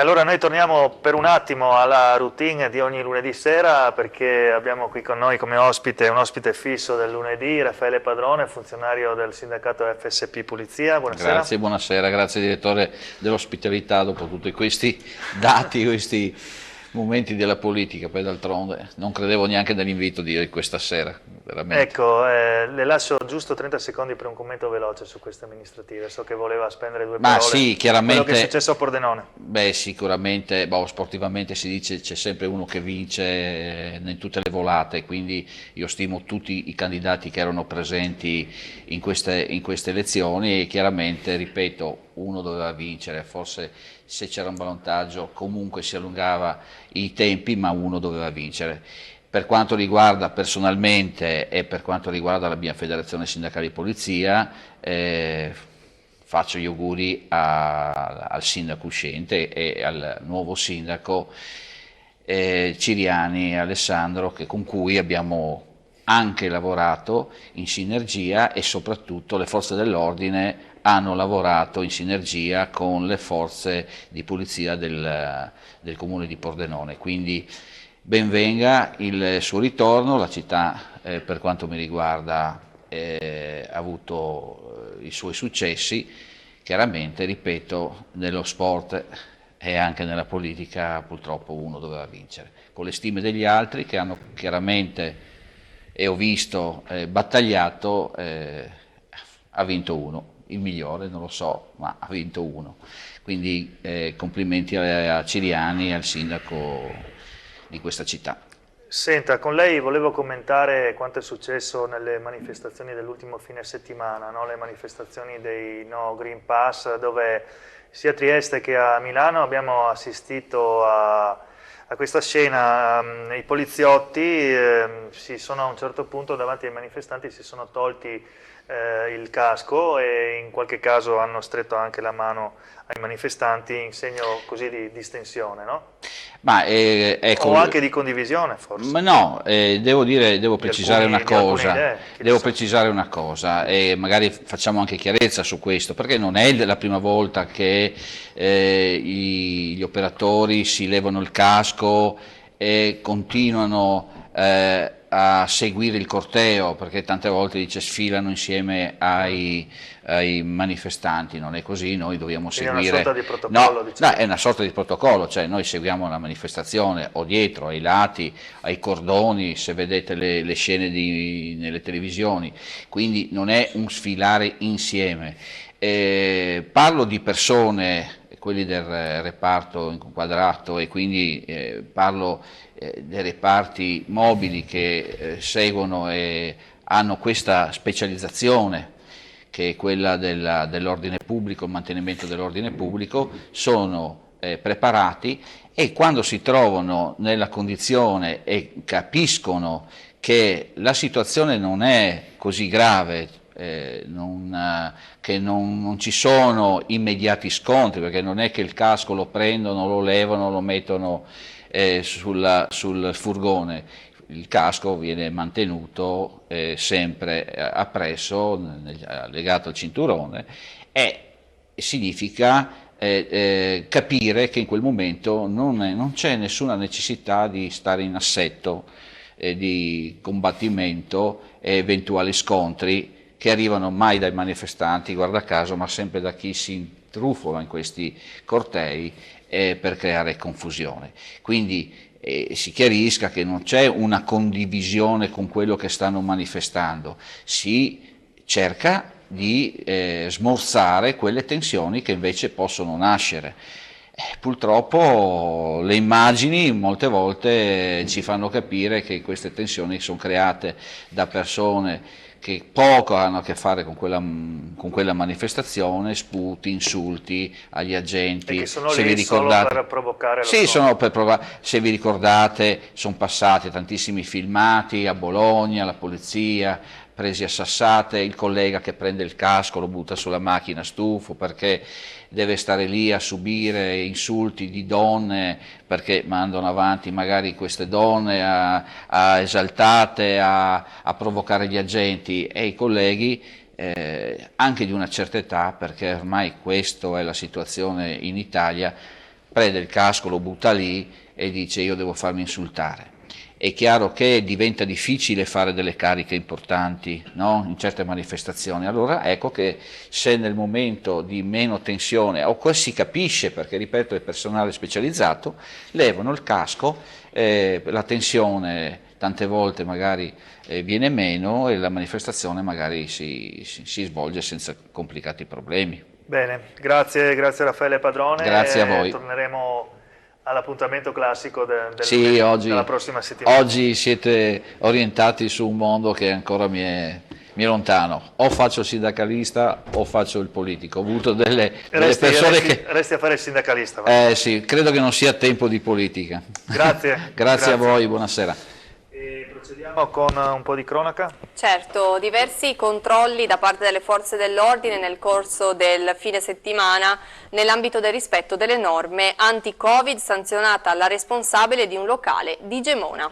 allora noi torniamo per un attimo alla routine di ogni lunedì sera perché abbiamo qui con noi come ospite un ospite fisso del lunedì, Raffaele Padrone, funzionario del sindacato FSP Pulizia. Buonasera. Grazie, buonasera, grazie direttore dell'ospitalità dopo tutti questi dati, questi momenti della politica, poi d'altronde non credevo neanche nell'invito di questa sera, veramente. Ecco, le lascio giusto 30 secondi per un commento veloce su queste amministrative. So che voleva spendere due Ma parole sì, su quello che è chiaramente, successo a Pordenone. beh, sicuramente, sportivamente si dice c'è sempre uno che vince in tutte le volate, quindi io stimo tutti i candidati che erano presenti in queste elezioni e chiaramente, ripeto, uno doveva vincere, forse se c'era un ballottaggio comunque si allungava i tempi, ma uno doveva vincere. Per quanto riguarda personalmente e per quanto riguarda la mia federazione sindacale di polizia, faccio gli auguri al sindaco uscente e al nuovo sindaco Ciriani Alessandro, con cui abbiamo anche lavorato in sinergia e soprattutto le forze dell'ordine hanno lavorato in sinergia con le forze di polizia del comune di Pordenone. Quindi ben venga il suo ritorno, la città per quanto mi riguarda ha avuto i suoi successi, chiaramente, ripeto, nello sport e anche nella politica purtroppo uno doveva vincere. Con le stime degli altri che hanno chiaramente, e ho visto, battagliato, ha vinto uno, il migliore non lo so, ma ha vinto uno. Quindi complimenti a Ciriani e al sindaco di questa città. Senta, con lei volevo commentare quanto è successo nelle manifestazioni dell'ultimo fine settimana, no? Le manifestazioni dei No Green Pass, dove sia a Trieste che a Milano abbiamo assistito a questa scena. I poliziotti si sono a un certo punto davanti ai manifestanti si sono tolti il casco e in qualche caso hanno stretto anche la mano ai manifestanti in segno così di distensione, no? Ma O ecco, anche di condivisione, forse, ma no, devo precisare una di alcune cosa, idee, chi lo sa. e magari facciamo anche chiarezza su questo, perché non è la prima volta che gli operatori si levano il casco e continuano a seguire il corteo, perché tante volte dice sfilano insieme ai manifestanti, non è così, noi dobbiamo Quindi è una sorta seguire. di protocollo, No, no, diciamo. è una sorta di protocollo, cioè noi seguiamo la manifestazione o dietro, ai lati, ai cordoni, se vedete le scene nelle televisioni, quindi non è un sfilare insieme. Parlo di persone, quelli del reparto inquadrato, e quindi parlo dei reparti mobili che seguono e hanno questa specializzazione, che è quella dell'ordine pubblico, il mantenimento dell'ordine pubblico, sono preparati e quando si trovano nella condizione e capiscono che la situazione non è così grave, che non ci sono immediati scontri, perché non è che il casco lo prendono, lo levano, lo mettono sul furgone, il casco viene mantenuto sempre appresso, legato al cinturone, e significa capire che in quel momento non c'è nessuna necessità di stare in assetto di combattimento e eventuali scontri che arrivano mai dai manifestanti, guarda caso, ma sempre da chi si intrufola in questi cortei per creare confusione. Quindi si chiarisca che non c'è una condivisione con quello che stanno manifestando, si cerca di smorzare quelle tensioni che invece possono nascere. Purtroppo le immagini molte volte ci fanno capire che queste tensioni sono create da persone che poco hanno a che fare con quella manifestazione, sputi, insulti agli E che agenti, sono se vi lì solo ricordate. per provocare lo Sì, scontro. se vi ricordate, sono passati tantissimi filmati a Bologna, la polizia, presi a sassate, il collega che prende il casco lo butta sulla macchina stufo perché deve stare lì a subire insulti di donne perché mandano avanti magari queste donne a esaltate, a provocare gli agenti, e i colleghi anche di una certa età, perché ormai questa è la situazione in Italia, prende il casco, lo butta lì e dice io devo farmi insultare. È chiaro che diventa difficile fare delle cariche importanti, no? In certe manifestazioni, allora ecco che se nel momento di meno tensione, o si capisce perché ripeto è personale specializzato, levano il casco, la tensione tante volte magari viene meno e la manifestazione magari si svolge senza complicati problemi. Bene, grazie Raffaele Padrone. Grazie a voi. Torneremo all'appuntamento classico sì, della prossima settimana. Oggi siete orientati su un mondo che ancora mi è lontano. O faccio il sindacalista o faccio il politico. Ho avuto delle persone che... Resti a fare il sindacalista. Sì, credo che non sia tempo di politica. Grazie. Grazie a voi, buonasera. Procediamo con un po' di cronaca. Certo, diversi controlli da parte delle forze dell'ordine nel corso del fine settimana nell'ambito del rispetto delle norme anti-Covid sanzionata la responsabile di un locale di Gemona.